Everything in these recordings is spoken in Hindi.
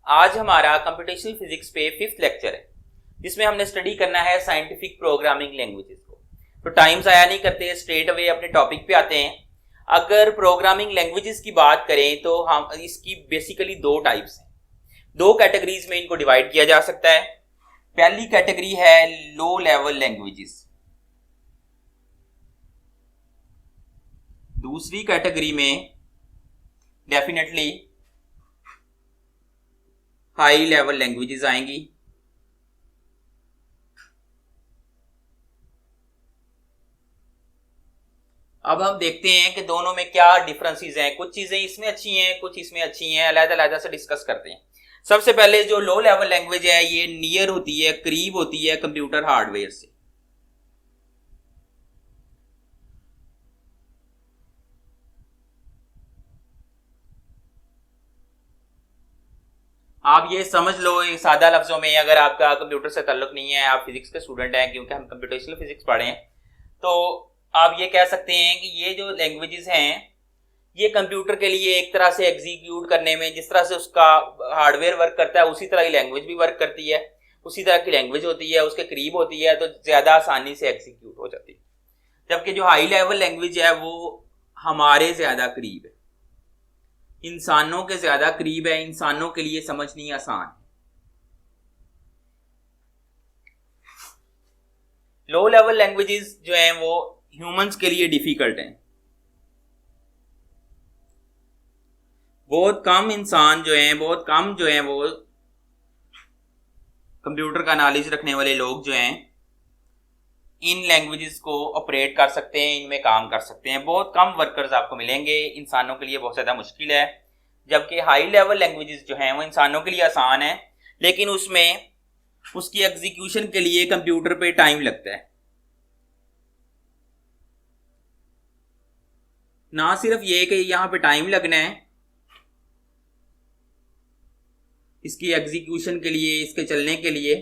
आज हमारा कंप्यूटेशनल फिजिक्स पे 5th लेक्चर है जिसमें हमने स्टडी करना है साइंटिफिक प्रोग्रामिंग लैंग्वेजेस को। तो टाइम ज़ाया नहीं करते, स्ट्रेट अवे अपने टॉपिक पे आते हैं। अगर प्रोग्रामिंग लैंग्वेजेस की बात करें तो हम इसकी बेसिकली दो टाइप्स हैं, दो कैटेगरीज में इनको डिवाइड किया जा सकता है। पहली कैटेगरी है लो लेवल लैंग्वेजेस, दूसरी कैटेगरी में डेफिनेटली हाई लेवल लैंग्वेजेस आएंगी। अब हम देखते हैं कि दोनों में क्या डिफरेंसेस हैं। कुछ चीजें इसमें अच्छी हैं, कुछ इसमें अच्छी हैं, अलग-अलग से डिस्कस करते हैं। सबसे पहले जो लो लेवल लैंग्वेज है ये नियर होती है, करीब होती है कंप्यूटर हार्डवेयर से। आप ये समझ लो एक सादा लफ्जों में, अगर आपका कंप्यूटर से ताल्लुक नहीं है, आप फिजिक्स के स्टूडेंट हैं, क्योंकि हम कंप्यूटेशनल फिजिक्स पढ़े हैं, तो आप ये कह सकते हैं कि ये जो लैंग्वेजेस हैं ये कंप्यूटर के लिए एक तरह से एग्जीक्यूट करने में जिस तरह से उसका हार्डवेयर वर्क करता है उसी तरह ही लैंग्वेज भी वर्क करती है, उसी तरह की लैंग्वेज होती है, उसके करीब होती है, तो ज़्यादा आसानी से एग्जीक्यूट हो जाती है। जबकि जो हाई लेवल लैंग्वेज है वो हमारे ज़्यादा करीब है, इंसानों के ज़्यादा करीब है, इंसानों के लिए समझनी आसान है। लो लेवल लैंग्वेजेस जो हैं वो ह्यूमंस के लिए डिफिकल्ट हैं। बहुत कम इंसान जो हैं, बहुत कम जो हैं वो कंप्यूटर का नॉलेज रखने वाले लोग जो हैं इन लैंग्वेजेस को ऑपरेट कर सकते हैं, इनमें काम कर सकते हैं। बहुत कम वर्कर्स आपको मिलेंगे, इंसानों के लिए बहुत ज़्यादा मुश्किल है। जबकि हाई लेवल लैंग्वेजेस जो हैं वो इंसानों के लिए आसान है, लेकिन उसमें उसकी एग्जीक्यूशन के लिए कंप्यूटर पे टाइम लगता है। ना सिर्फ ये कि यहाँ पे टाइम लगना है इसकी एग्जीक्यूशन के लिए, इसके चलने के लिए,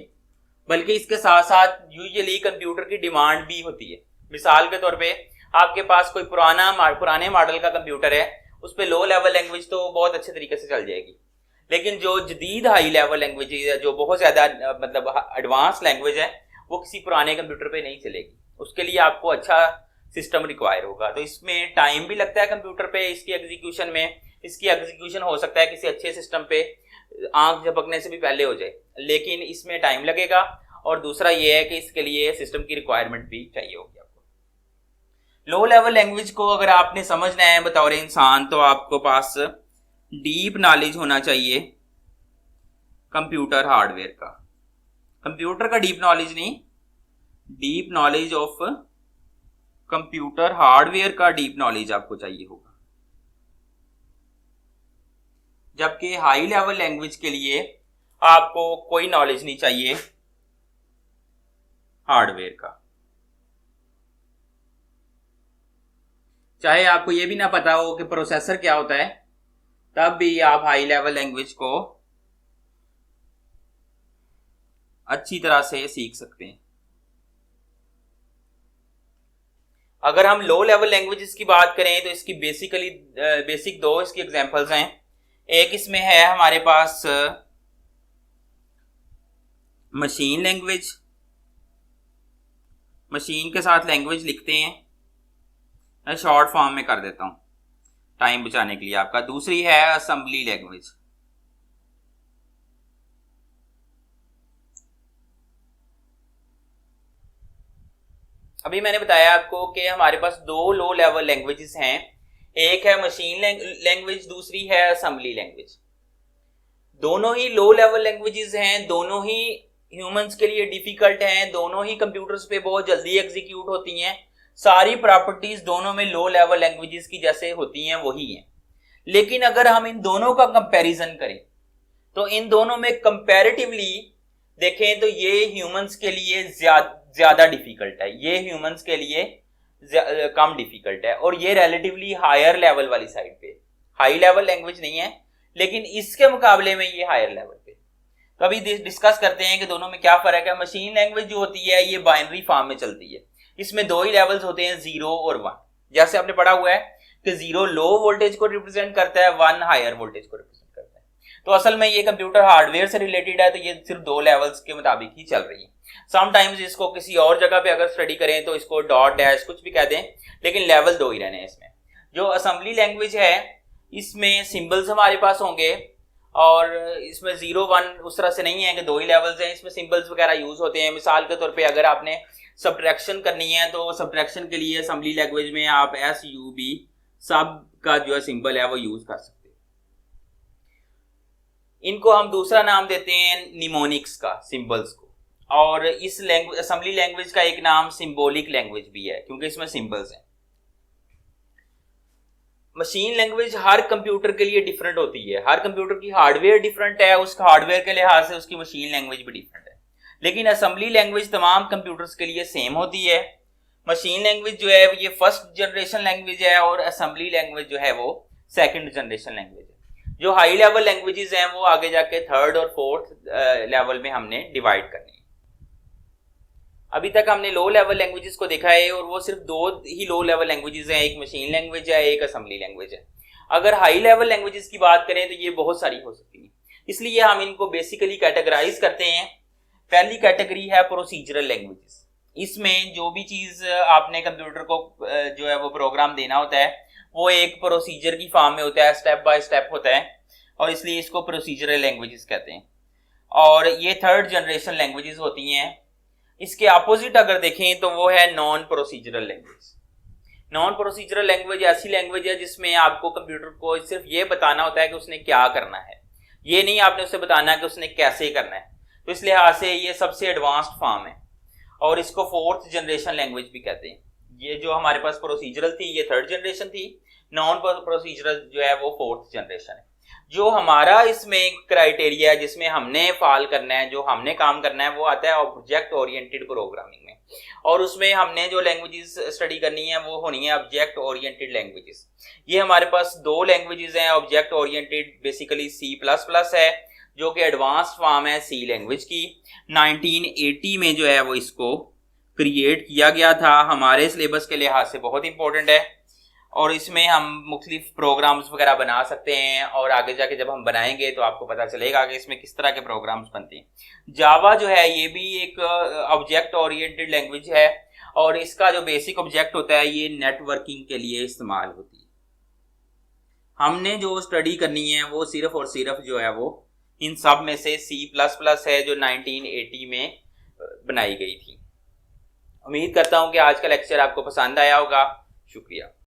बल्कि इसके साथ साथ यूजुअली कंप्यूटर की डिमांड भी होती है। मिसाल के तौर पे आपके पास कोई पुराने मॉडल का कंप्यूटर है, उस पर लो लेवल लैंग्वेज तो बहुत अच्छे तरीके से चल जाएगी, लेकिन जो जदीद हाई लेवल लैंग्वेज है, जो बहुत ज़्यादा मतलब एडवांस लैंग्वेज है, वो किसी पुराने कंप्यूटर पे नहीं चलेगी। उसके लिए आपको अच्छा सिस्टम रिक्वायर होगा। तो इसमें टाइम भी लगता है कंप्यूटर पे, इसकी एग्जीक्यूशन में। इसकी एग्जीक्यूशन हो सकता है किसी अच्छे सिस्टम पे आंख झपकने से भी पहले हो जाए, लेकिन इसमें टाइम लगेगा। और दूसरा ये है कि इसके लिए सिस्टम की रिक्वायरमेंट भी चाहिए होगी आपको। लो लेवल लैंग्वेज को अगर आपने समझना है बतौर इंसान, तो आपको पास डीप नॉलेज होना चाहिए कंप्यूटर हार्डवेयर का। कंप्यूटर का डीप नॉलेज नहीं, deep knowledge of computer hardware का डीप नॉलेज आपको चाहिए होगा। जबकि हाई लेवल लैंग्वेज के लिए आपको कोई नॉलेज नहीं चाहिए हार्डवेयर का। चाहे आपको यह भी ना पता हो कि प्रोसेसर क्या होता है, तब भी आप हाई लेवल लैंग्वेज को अच्छी तरह से सीख सकते हैं। अगर हम लो लेवल लैंग्वेजेस की बात करें तो इसकी बेसिक दो इसकी एग्जांपल्स हैं। एक इसमें है हमारे पास मशीन लैंग्वेज, मशीन के साथ लैंग्वेज लिखते हैं, मैं शॉर्ट फॉर्म में कर देता हूं टाइम बचाने के लिए आपका। दूसरी है असेंबली लैंग्वेज। अभी मैंने बताया आपको कि हमारे पास दो लो लेवल लैंग्वेजेस हैं, एक है मशीन लैंग्वेज, दूसरी है असेंबली लैंग्वेज। दोनों ही लो लेवल लैंग्वेजेस हैं, दोनों ही ह्यूमंस के लिए डिफिकल्ट हैं, दोनों ही कंप्यूटर्स पे बहुत जल्दी एग्जीक्यूट होती हैं। सारी प्रॉपर्टीज दोनों में लो लेवल लैंग्वेजेस की जैसे होती हैं वही हैं। लेकिन अगर हम इन दोनों का कंपैरिजन करें तो इन दोनों में कंपैरेटिवली देखें तो ये ह्यूमंस के लिए ज्यादा डिफिकल्ट है, ये ह्यूमंस के लिए कम डिफिकल्ट है, और ये रिलेटिवली हायर लेवल वाली साइड पे। हाई लेवल लैंग्वेज नहीं है, लेकिन इसके मुकाबले में ये हायर लेवल पे। तो अभी डिस्कस करते हैं कि दोनों में क्या फर्क है। मशीन लैंग्वेज जो होती है ये बाइनरी फॉर्म में चलती है, इसमें दो ही लेवल्स होते हैं, 0 और 1। जैसे आपने पढ़ा हुआ है कि 0 लो वोल्टेज को रिप्रेजेंट करता है, 1 हायर वोल्टेज को रिप्रेजेंट करता है। तो असल में ये कंप्यूटर हार्डवेयर से रिलेटेड है, तो ये सिर्फ 2 लेवल्स के मुताबिक ही चल रही है। समटाइम्स इसको किसी और जगह पे अगर स्टडी करें तो इसको डॉट डैश कुछ भी कह दें, लेकिन लेवल 2 ही रहने हैं इसमें। जो असेंबली लैंग्वेज है इसमें सिंबल्स हमारे पास होंगे, और इसमें 0 1 उस तरह से नहीं है कि 2 ही लेवल्स हैं, इसमें सिंबल्स वगैरह यूज होते हैं। मिसाल के तौर पे अगर आपने सब्ट्रैक्शन करनी है तो सब्ट्रैक्शन के लिए असेंबली लैंग्वेज में आप SUB सब का जो है सिंबल है वो यूज कर सकते हैं। इनको हम दूसरा नाम देते हैं निमोनिक्स का, सिंबल्स को। और इस लैंग्वेज असेंबली लैंग्वेज का एक नाम सिंबॉलिक लैंग्वेज भी है, क्योंकि इसमें सिंबल्स हैं। मशीन लैंग्वेज हर कंप्यूटर के लिए डिफरेंट होती है, हर कंप्यूटर की हार्डवेयर डिफरेंट है, उस हार्डवेयर के लिहाज से उसकी मशीन लैंग्वेज भी डिफरेंट है। लेकिन असेंबली लैंग्वेज तमाम कंप्यूटर्स के लिए सेम होती है। मशीन लैंग्वेज जो है ये फर्स्ट जनरेशन लैंग्वेज है, और असेंबली लैंग्वेज जो है वो सेकंड जनरेशन लैंग्वेज है। जो हाई लेवल लैंग्वेजेस हैं वो आगे जाके थर्ड और फोर्थ लेवल में हमने डिवाइड करनी है। अभी तक हमने लो लेवल लैंग्वेजेस को देखा है, और वो सिर्फ 2 ही लो लेवल लैंग्वेजेस हैं, एक मशीन लैंग्वेज है, एक असेंबली लैंग्वेज है। अगर हाई लेवल लैंग्वेजेस की बात करें तो ये बहुत सारी हो सकती है, इसलिए हम इनको बेसिकली कैटेगराइज करते हैं। पहली कैटेगरी है प्रोसीजरल लैंग्वेजेस। इसमें जो भी चीज आपने कंप्यूटर को जो है वो प्रोग्राम देना होता है वो एक प्रोसीजर की फॉर्म में होता है, स्टेप बाय स्टेप होता है, और इसलिए इसको प्रोसीजरल लैंग्वेजेस कहते हैं। और ये थर्ड जनरेशन लैंग्वेजेस होती हैं। इसके अपोजिट अगर देखें तो वो है non procedural language. Non procedural language ऐसी लैंग्वेज है जिसमें आपको कंप्यूटर को सिर्फ ये बताना होता है कि उसने क्या करना है, ये नहीं आपने उसे बताना कि उसने कैसे करना है। तो इस लिहाज से ये सबसे एडवांस्ड फॉर्म है, और इसको फोर्थ जनरेशन लैंग्वेज भी कहते हैं। ये जो हमारे पास प्रोसीजरल थी ये थर्ड जनरेशन थी, नॉन प्रोसीजरल जो है वो फोर्थ जनरेशन है। जो हमारा इसमें क्राइटेरिया है जिसमें हमने फाल करना है, जो हमने काम करना है, वो आता है ऑब्जेक्ट ओरिएंटेड प्रोग्रामिंग में, और उसमें हमने जो लैंग्वेजेस स्टडी करनी है वो होनी है ऑब्जेक्ट ओरिएंटेड लैंग्वेजेस। ये हमारे पास 2 लैंग्वेजेस हैं। ऑब्जेक्ट ओरिएंटेड बेसिकली C++ है, जो कि एडवांस्ड फॉर्म है सी लैंग्वेज की। 1980 में जो है वो इसको क्रिएट किया गया था, हमारे सिलेबस के लिहाज से बहुत इंपॉर्टेंट है, और इसमें हम मुख्तलिफ प्रोग्राम्स वगैरह बना सकते हैं, और आगे जाके जब हम बनाएंगे तो आपको पता चलेगा कि इसमें किस तरह के प्रोग्राम्स बनते हैं। जावा जो है ये भी एक ऑब्जेक्ट ओरिएंटेड लैंग्वेज है, और इसका जो बेसिक ऑब्जेक्ट होता है ये नेटवर्किंग के लिए इस्तेमाल होती है। हमने जो स्टडी करनी है वो सिर्फ और सिर्फ जो है वो इन सब में से C++ है, जो 1980 में बनाई गई थी। उम्मीद करता हूं कि आज का लेक्चर आपको पसंद आया होगा। शुक्रिया।